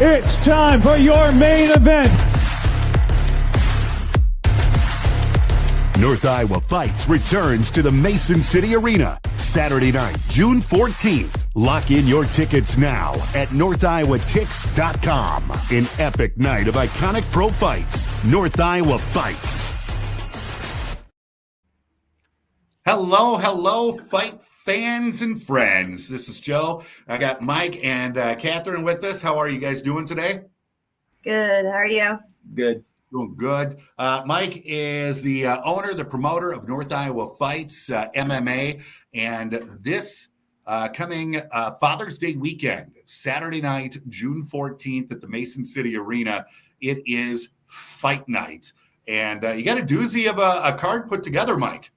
It's time for your main event. North Iowa Fights returns to the Mason City Arena Saturday night, June 14th. Lock in your tickets now at NorthIowaTix.com. An epic night of iconic pro fights. North Iowa Fights. Hello, fight fans and friends. This is Joe. I got Mike and Catherine with us. How are you guys doing today? Good. How are you? Good. Doing good. Mike is the owner, the promoter of North Iowa Fights, MMA. And this coming Father's Day weekend, Saturday night, June 14th at the Mason City Arena, it is fight night. And you got a doozy of a card put together, Mike.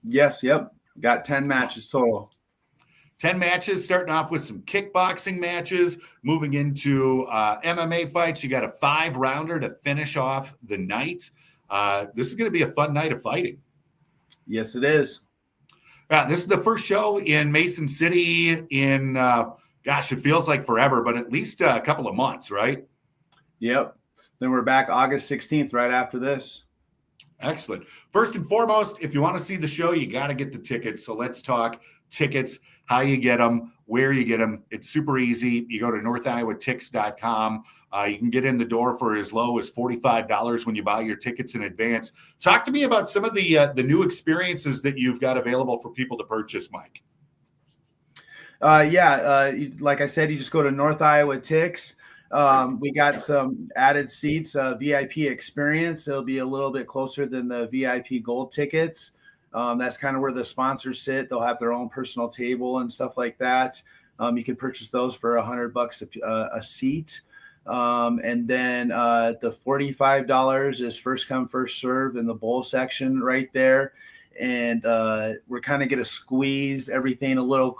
Yes, yep. Got 10 matches total. 10 matches, starting off with some kickboxing matches, moving into MMA fights. You got a 5-rounder to finish off the night. This is going to be a fun night of fighting. Yes, it is. This is the first show in Mason City in, it feels like forever, but at least a couple of months, right? Yep. Then we're back August 16th, right after this. Excellent. First and foremost, if you want to see the show, you got to get the tickets. So let's talk tickets, how you get them, where you get them. It's super easy. You go to NorthIowaTix.com. You can get in the door for as low as $45 when you buy your tickets in advance. Talk to me about some of the new experiences that you've got available for people to purchase, Mike. Like I said, you just go to North Iowa Tix. We got some added seats, VIP experience. It'll be a little bit closer than the VIP gold tickets. That's kind of where the sponsors sit. They'll have their own personal table and stuff like that. You can purchase those for $100 a seat. And then the $45 is first come, first serve in the bowl section right there. And we're kind of going to squeeze everything a little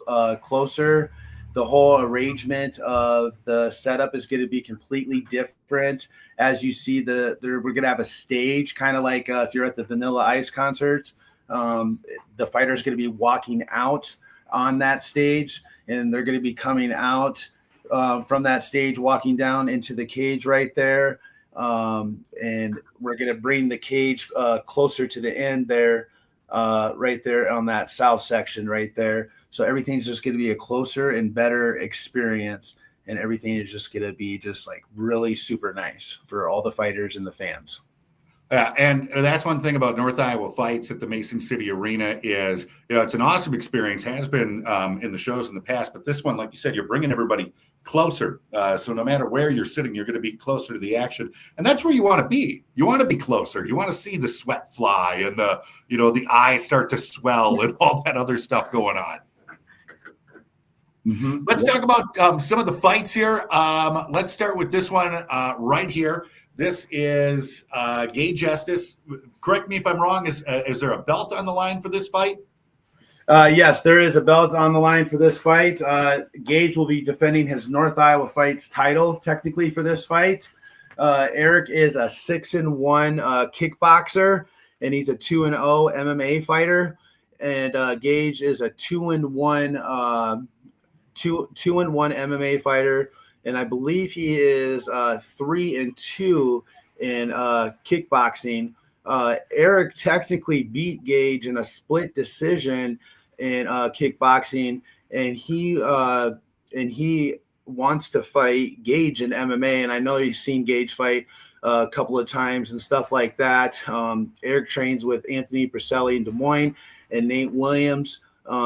closer. The whole arrangement of the setup is going to be completely different. As you see, we're going to have a stage, kind of like if you're at the Vanilla Ice concerts. The fighter is going to be walking out on that stage, and they're going to be coming out from that stage, walking down into the cage right there. And we're going to bring the cage closer to the end there, right there on that south section right there. So everything's just going to be a closer and better experience, and everything is just going to be just like really super nice for all the fighters and the fans. And that's one thing about North Iowa Fights at the Mason City Arena is, it's an awesome experience, has been in the shows in the past, but this one, like you said, you're bringing everybody closer. So no matter where you're sitting, you're going to be closer to the action. And that's where you want to be. You want to be closer. You want to see the sweat fly and the eyes start to swell and all that other stuff going on. Mm-hmm. Let's talk about some of the fights here. Let's start with this one right here. This is Gage Estus. Correct me if I'm wrong. Is there a belt on the line for this fight? Yes, there is a belt on the line for this fight. Gage will be defending his North Iowa Fights title technically for this fight. Eric is a 6-1 kickboxer, and he's a 2-0 MMA fighter. And Gage is a 2-1 MMA fighter, and I believe he is 3-2 in kickboxing. Eric technically beat Gage in a split decision in kickboxing, and he wants to fight Gage in MMA. And I know you've seen Gage fight a couple of times and stuff like that. Eric trains with Anthony Preselli in Des Moines and Nate Williams.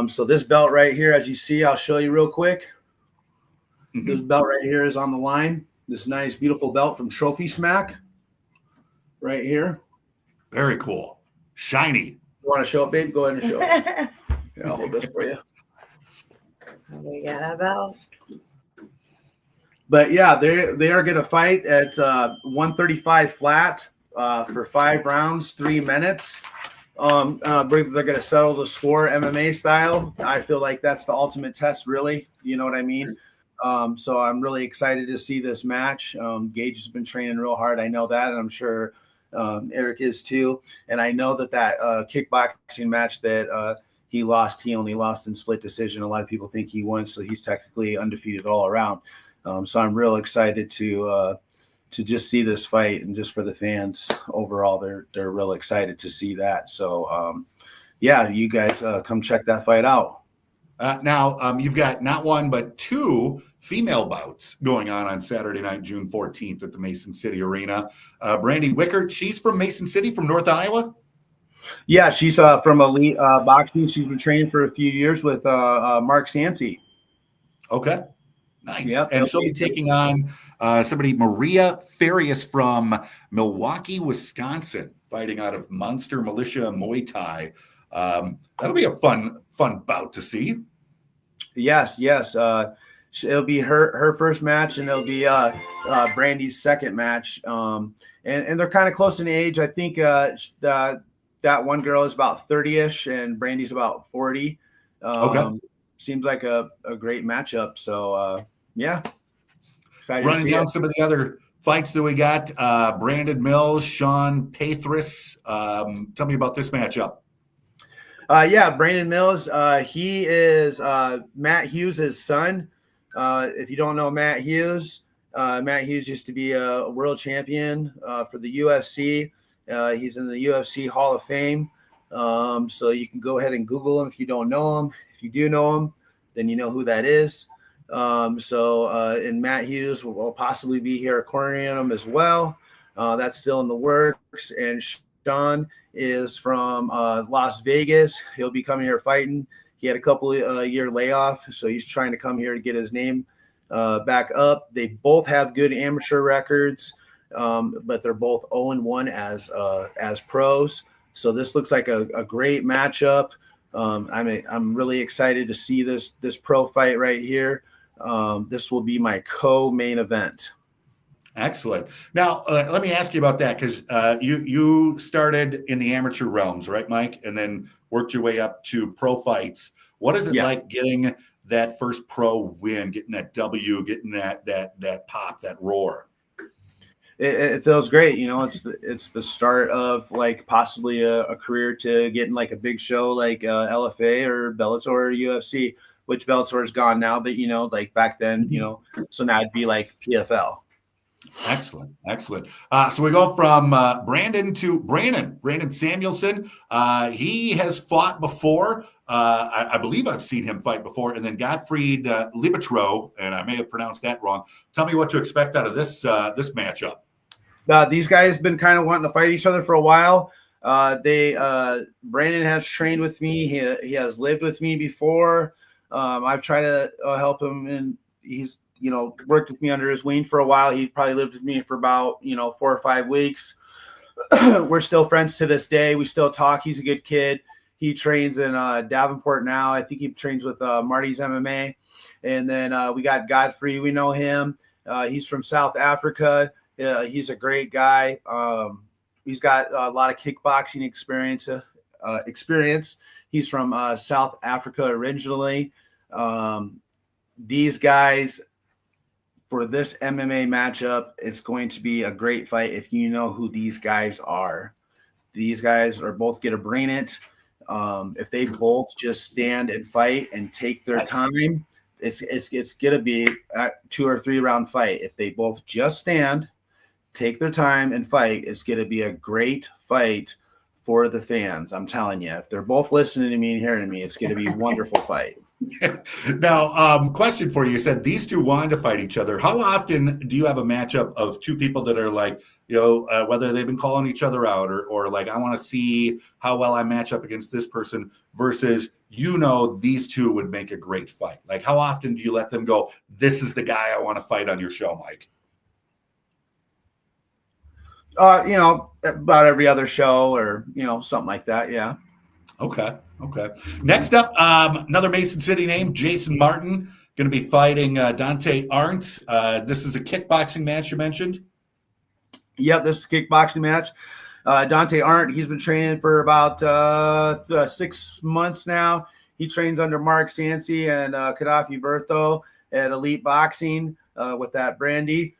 So this belt right here, as you see, I'll show you real quick. Mm-hmm. This belt right here is on the line. This nice, beautiful belt from Trophy Smack right here. Very cool. Shiny. You want to show it, babe? Go ahead and show it. Here, I'll hold this for you. We got a belt. But yeah, they are going to fight at 135 flat for 5 rounds, 3 minutes. They're going to settle the score MMA style. I feel like that's the ultimate test, really. You know what I mean? So I'm really excited to see this match. Gage has been training real hard. I know that, and I'm sure Eric is too. And I know that kickboxing match that he only lost in split decision. A lot of people think he won, so he's technically undefeated all around. So I'm real excited to just see this fight, and just for the fans overall, they're real excited to see that. So yeah, you guys come check that fight out. Now, you've got not one, but two female bouts going on Saturday night, June 14th at the Mason City Arena. Brandy Wickert, she's from Mason City, from North Iowa? Yeah, she's from Elite Boxing. She's been training for a few years with Mark Sancy. Okay, nice. Yep. And she'll be taking on somebody, Maria Farias from Milwaukee, Wisconsin, fighting out of Monster Militia Muay Thai. That'll be a fun bout to see. Yes. It'll be her first match, and it'll be Brandy's second match. And they're kind of close in age. I think that one girl is about 30-ish, and Brandy's about 40. Okay. Seems like a great matchup. So yeah. Excited Running down some of the other fights that we got. Brandon Mills, Sean Pathris. Tell me about this matchup. Yeah, Brandon Mills. He is Matt Hughes' son. If you don't know Matt Hughes used to be a world champion for the UFC. He's in the UFC Hall of Fame. So you can go ahead and Google him if you don't know him. If you do know him, then you know who that is. And Matt Hughes will possibly be here cornering him as well. That's still in the works. And Sean is from Las Vegas. He'll be coming here fighting. He had a couple year layoff, so he's trying to come here to get his name back up. They both have good amateur records, but they're both 0-1 as pros. So this looks like a great matchup. I'm really excited to see this pro fight right here. This will be my co-main event. Excellent. Now, let me ask you about that, because you started in the amateur realms, right, Mike? And then worked your way up to pro fights. What is it like getting that first pro win, getting that W, getting that pop, that roar? It feels great. It's the start of like possibly a career to get in like a big show like LFA or Bellator or UFC, which Bellator is gone now, but like back then, so now it'd be like PFL. Excellent. So we go from Brandon to Brandon Samuelson. He has fought before. I believe I've seen him fight before. And then Gottfried Libetro, and I may have pronounced that wrong. Tell me what to expect out of this matchup. These guys been kind of wanting to fight each other for a while. Brandon has trained with me. He has lived with me before. I've tried to help him, and he's worked with me under his wing for a while. He probably lived with me for about 4 or 5 weeks. We're still friends to this day. We still talk. He's a good kid. He trains in Davenport now. I think he trains with Marty's MMA. And then we got Godfrey. We know him. He's from South Africa. He's a great guy. He's got a lot of kickboxing experience. He's from South Africa originally. These guys, for this MMA matchup, it's going to be a great fight if you know who these guys are. These guys are both going to bring it. If they both just stand and fight and take their time, it's going to be a 2 or 3 round fight. If they both just stand, take their time and fight, it's going to be a great fight for the fans. I'm telling you, if they're both listening to me and hearing me, it's going to be a wonderful fight. Now, question for you. You said these two wanted to fight each other. How often do you have a matchup of two people that are like, whether they've been calling each other out or like, I want to see how well I match up against this person versus, these two would make a great fight? Like, how often do you let them go, this is the guy I want to fight on your show, Mike? About every other show or, something like that. Yeah. Okay. Next up, another Mason City name, Jason Martin, going to be fighting Dante Arndt. This is a kickboxing match you mentioned? Yep, this is a kickboxing match. Dante Arndt, he's been training for about 6 months now. He trains under Mark Sancy and Gaddafi Bertho at Elite Boxing with that Brandy.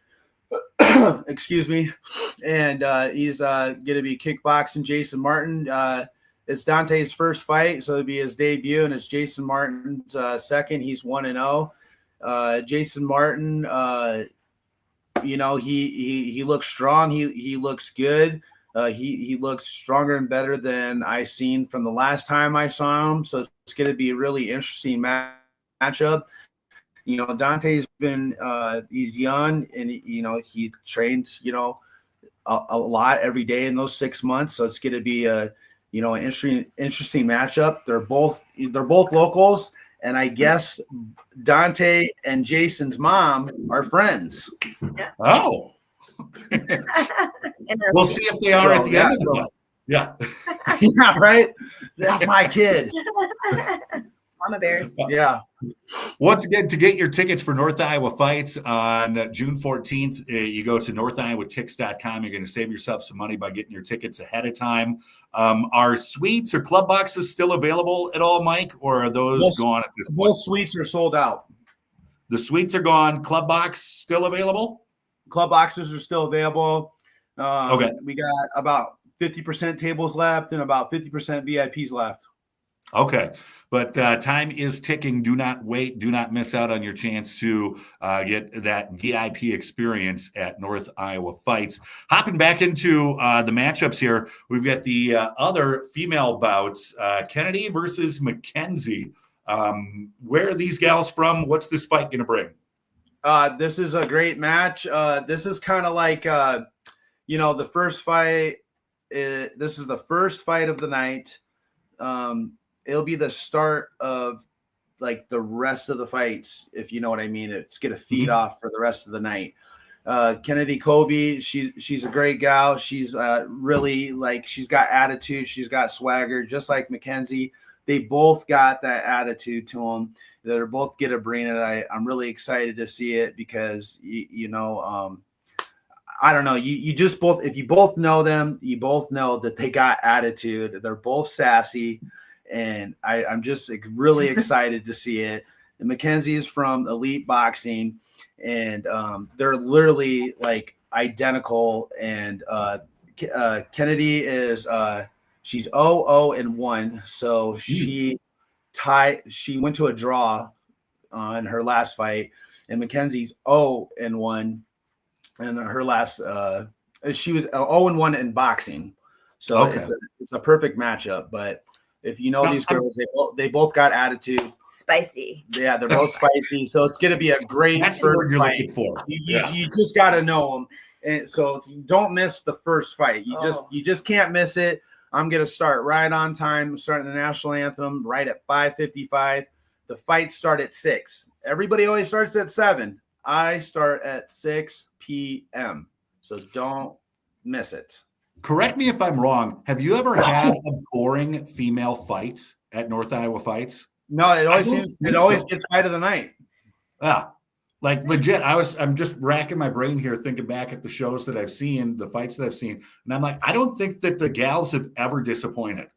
Excuse me. And he's going to be kickboxing Jason Martin. It's Dante's first fight, so it'll be his debut, and it's Jason Martin's second. He's 1-0. Jason Martin, he looks strong. He looks good. He looks stronger and better than I seen from the last time I saw him. So it's going to be a really interesting matchup. Dante's been he's young, and he trains a lot every day in those 6 months. So it's going to be an interesting matchup. They're both locals, and I guess Dante and Jason's mom are friends. Oh. We'll see if they are at the end of the fight. Yeah. Yeah, right. That's my kid. Mama Bears. Yeah. Once again, to get your tickets for North Iowa Fights on June 14th, you go to northiowatix.com. You're going to save yourself some money by getting your tickets ahead of time. Are suites or club boxes still available at all, Mike, or are those gone at this point? Both suites are sold out. The suites are gone. Club box still available? Club boxes are still available. Okay. We got about 50% tables left and about 50% VIPs left. Okay, but time is ticking. Do not wait. Do not miss out on your chance to get that VIP experience at North Iowa Fights. Hopping back into the matchups here, we've got the other female bouts, Kennedy versus Mackenzie. Where are these gals from? What's this fight going to bring? This is a great match. This is kind of like, the first fight. This is the first fight of the night. It'll be the start of like the rest of the fights, if you know what I mean. It's going to feed off for the rest of the night. Kennedy Kobe, she's a great gal. She's really she's got attitude. She's got swagger, just like Mackenzie. They both got that attitude to them. They're both going to bring it. I'm really excited to see it because, I don't know. You just both, if you both know them, you both know that they got attitude. They're both sassy. And I'm just really excited to see it. And Mackenzie is from Elite Boxing, and they're literally like identical. And Kennedy is she's 0-0-1, so she went to a draw in her last fight, and Mackenzie's 0-1 in her last. She was 0-1 in boxing, so it's a perfect matchup, but. If you know these girls, they both got attitude. Spicy. Yeah, they're both spicy. So it's going to be a great That's first you're fight. Looking for. You just got to know them, and so don't miss the first fight. You just can't miss it. I'm going to start right on time. Starting the national anthem right at 5:55. The fights start at 6. Everybody always starts at 7. I start at 6 p.m. So don't miss it. Correct me if I'm wrong. Have you ever had a boring female fight at North Iowa Fights? No, it always gets fight of the night. Like legit. I'm just racking my brain here, thinking back at the shows that I've seen, the fights that I've seen, and I'm like, I don't think that the gals have ever disappointed.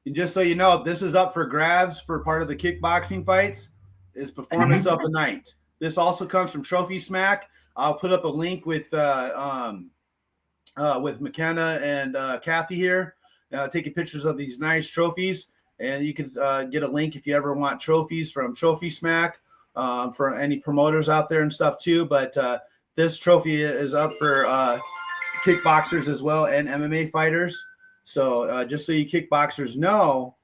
And just so you know, this is up for grabs for part of the kickboxing fights. Is performance of the night. This also comes from Trophy Smack. I'll put up a link with McKenna and Kathy here, taking pictures of these nice trophies. And you can get a link if you ever want trophies from Trophy Smack for any promoters out there and stuff too. But this trophy is up for kickboxers as well and MMA fighters. So just so you kickboxers know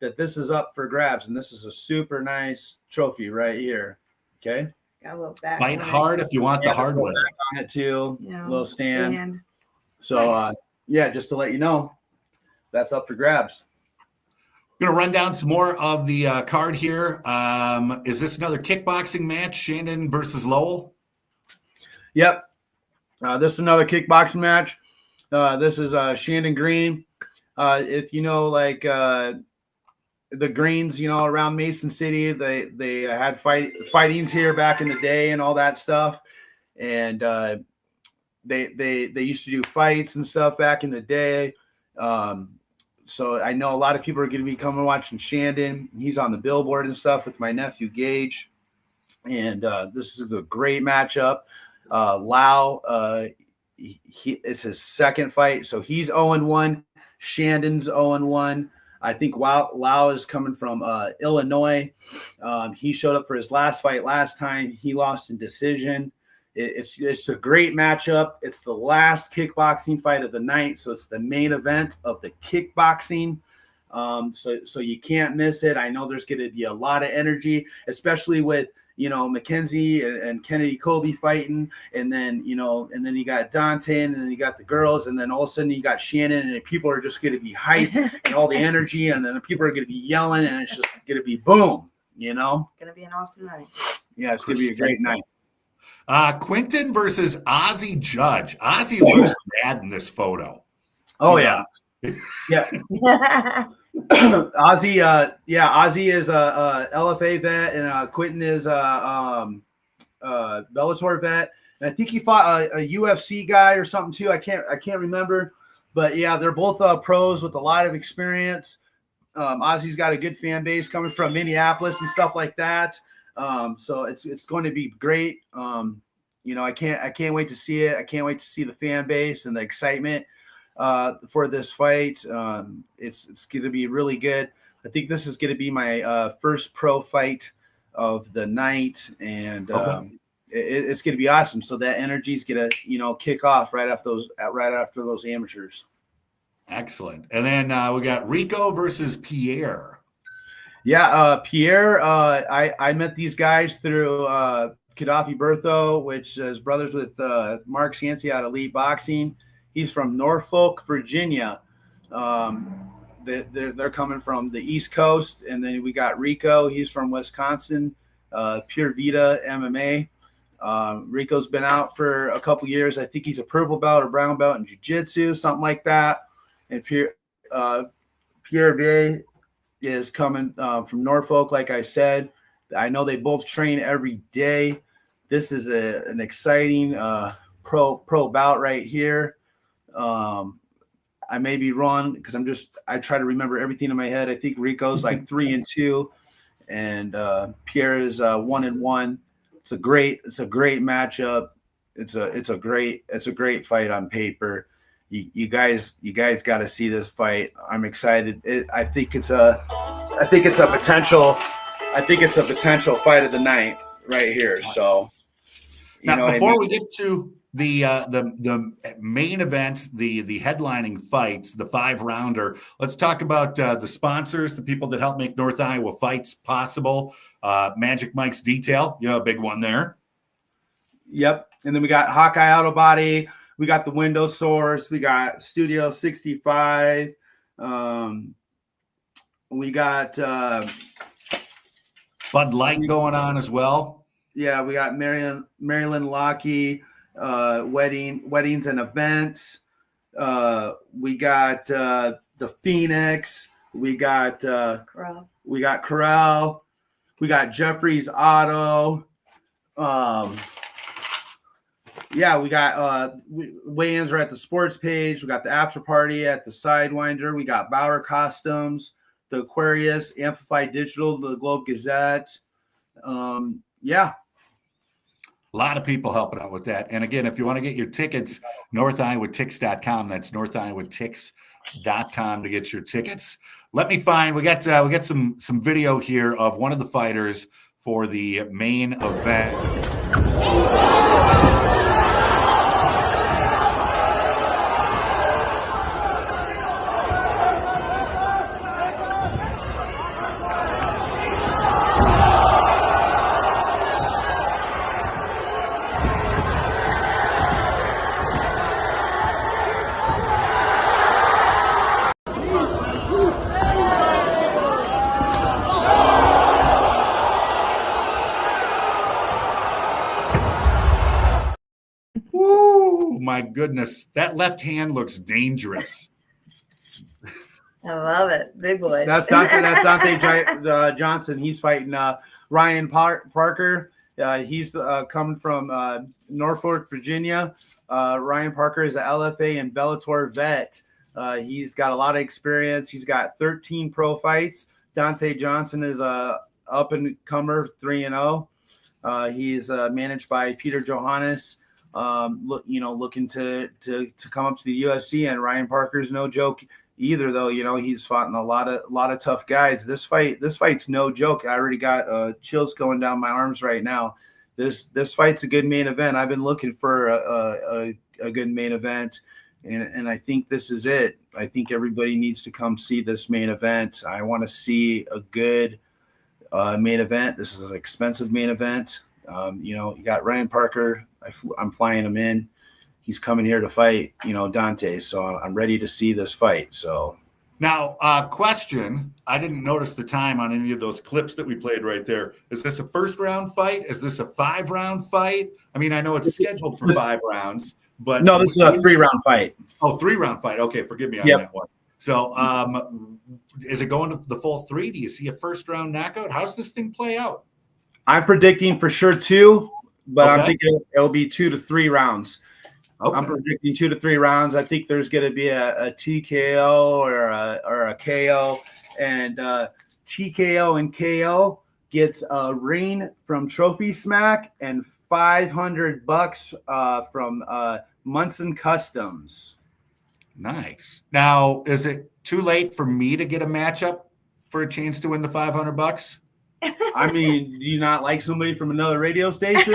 that this is up for grabs, and this is a super nice trophy right here. Okay. Got a little back. Fight hard if you want the hard one. On it too. Yeah, little stand. So, nice. Just to let you know, that's up for grabs. I'm going to run down some more of the card here. Is this another kickboxing match, Shandon versus Lowell? Yep. This is another kickboxing match. This is Shandon Green. If you know, the Greens, around Mason City, they had fightings here back in the day and all that stuff. And They used to do fights and stuff back in the day. So I know a lot of people are going to be coming watching Shandon. He's on the billboard and stuff with my nephew Gage. And this is a great matchup. Lau, it's his second fight. So he's 0-1. Shandon's 0-1. I think Lau is coming from Illinois. He showed up for his last fight last time. He lost in decision. It's a great matchup. It's the last kickboxing fight of the night, so it's the main event of the kickboxing. So you can't miss it. I know there's going to be a lot of energy, especially with Mackenzie and Kennedy Colby fighting, and then you got Dante, and then you got the girls, and then all of a sudden you got Shannon, and people are just going to be hyped and all the energy, and then people are going to be yelling, and it's just going to be boom. Gonna be an awesome night. Yeah, it's going to be a great night. Quinton versus Ozzy Judge. Ozzy looks bad in this photo. Oh yeah. Ozzy, Ozzy is a LFA vet, and Quentin is a Bellator vet, and I think he fought a UFC guy or something too. I can't remember, but yeah, they're both pros with a lot of experience. Ozzy's got a good fan base coming from Minneapolis and stuff like that. So it's going to be great. I can't wait to see it. I can't wait to see the fan base and the excitement for this fight. It's going to be really good. I think this is going to be my first pro fight of the night, and it's going to be awesome. So that energy is going to kick off right after those amateurs. Excellent. And then we got Rico versus Pierre. Yeah, Pierre. I met these guys through Gaddafi Bertho, which is brothers with Mark Sancy out of Elite Boxing. He's from Norfolk, Virginia. They're coming from the East Coast. And then we got Rico. He's from Wisconsin, Pure Vita MMA. Rico's been out for a couple years. I think he's a purple belt or brown belt in jiu-jitsu, something like that. And Pierre V is coming from Norfolk, like I said. I know they both train every day. This is an exciting pro bout right here. I may be wrong because I try to remember everything in my head. I think Rico's like 3-2, and Pierre is 1-1. It's a great matchup. It's a great fight on paper. You guys got to see this fight. I'm excited. I think it's a potential fight of the night right here. So now, before we get to the main event, the headlining fights, the 5-rounder, let's talk about the sponsors, the people that help make North Iowa fights possible. Magic Mike's Detail, a big one there. Yep. And then we got Hawkeye Auto Body. We got the Window Source. We got Studio 65. We got Bud Light going on as well. Yeah, we got Marilyn Lockey, weddings and events. We got the Phoenix. We got Corral. We got Corral. We got Jeffrey's Auto. Yeah, we got weigh-ins are at the sports page. We got the after party at the Sidewinder. We got Bauer Costumes, the Aquarius, Amplified Digital, the Globe Gazette. Yeah. A lot of people helping out with that. And again, if you want to get your tickets, NorthIowaTix.com. That's NorthIowaTix.com to get your tickets. Let me find, we got some video here of one of the fighters for the main event. My goodness, that left hand looks dangerous. I love it. Big boy. That's Dante Johnson. He's fighting Ryan Parker. He's coming from Norfolk, Virginia. Ryan Parker is an LFA and Bellator vet. He's got a lot of experience. He's got 13 pro fights. Dante Johnson is a up-and-comer, 3-0. He's managed by Peter Johannes. Looking to come up to the UFC, and Ryan Parker's no joke either, though. You know, he's fought in a lot of tough guys. This fight's no joke. I already got chills going down my arms right now. This fight's a good main event. I've been looking for a good main event, and I think this is it. I think everybody needs to come see this main event. I want to see a good main event. This is an expensive main event. You know, you got Ryan Parker. I'm flying him in. He's coming here to fight, you know, Dante. So I'm ready to see this fight. So now, question. I didn't notice the time on any of those clips that we played right there. Is this a first round fight? Is this a 5-round fight? I mean, I know it's scheduled for 5 rounds, but no, this is a 3-round fight. Oh, 3-round fight. Okay, forgive me on that one. So is it going to the full 3? Do you see a first round knockout? How's this thing play out? I'm predicting for sure 2, but I'm thinking it'll be 2 to 3 rounds. Okay. I'm predicting 2 to 3 rounds. I think there's going to be a TKO or a KO, and TKO and KO gets a ring from Trophy Smack and $500 from Munson Customs. Nice. Now, is it too late for me to get a matchup for a chance to win the $500? I mean, do you not like somebody from another radio station?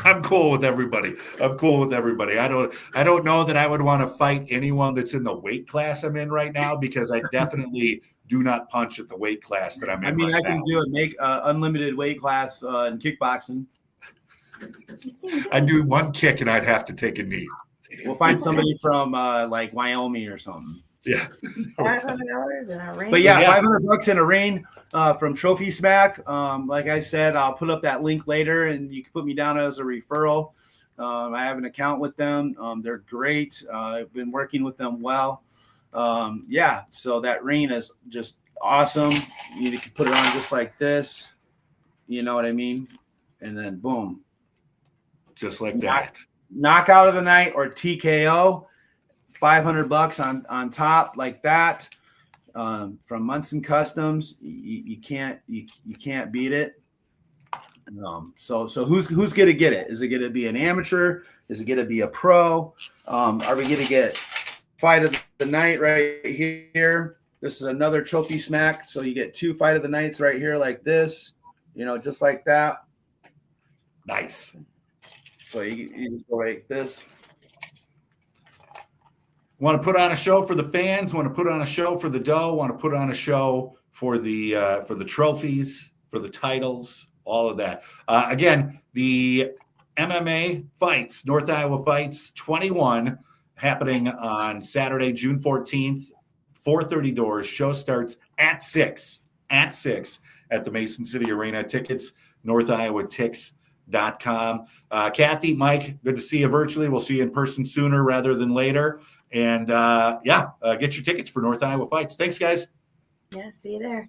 I'm cool with everybody. I don't know that I would want to fight anyone that's in the weight class I'm in right now, because I definitely do not punch at the weight class that I'm in. I mean, right I can do it. Make unlimited weight class in kickboxing. I'd do one kick and I'd have to take a knee. We'll find somebody from like Wyoming or something. Yeah. $500 in a ring. But yeah, $500 in a ring from Trophy Smack. Like I said, I'll put up that link later, and you can put me down as a referral. I have an account with them. They're great. I've been working with them well. Yeah, so that ring is just awesome. You can put it on just like this. You know what I mean? And then boom. Just like that. Knockout of the night or TKO. $500 on top like that, from Munson Customs. You can't beat it. So who's gonna get it? Is it gonna be an amateur? Is it gonna be a pro? Are we gonna get fight of the night right here? This is another Trophy Smack. So you get 2 fight of the nights right here like this, you know, just like that. Nice. So you just go like this. Want to put on a show for the fans, want to put on a show for the dough, want to put on a show for the trophies, for the titles, all of that. Again, the MMA fights, North Iowa Fights 21, happening on Saturday, June 14th, 4:30 doors. Show starts at 6 at the Mason City Arena. Tickets, NorthIowaTix.com. Kathy, Mike, good to see you virtually. We'll see you in person sooner rather than later. And get your tickets for North Iowa Fights. Thanks, guys. Yeah, see you there.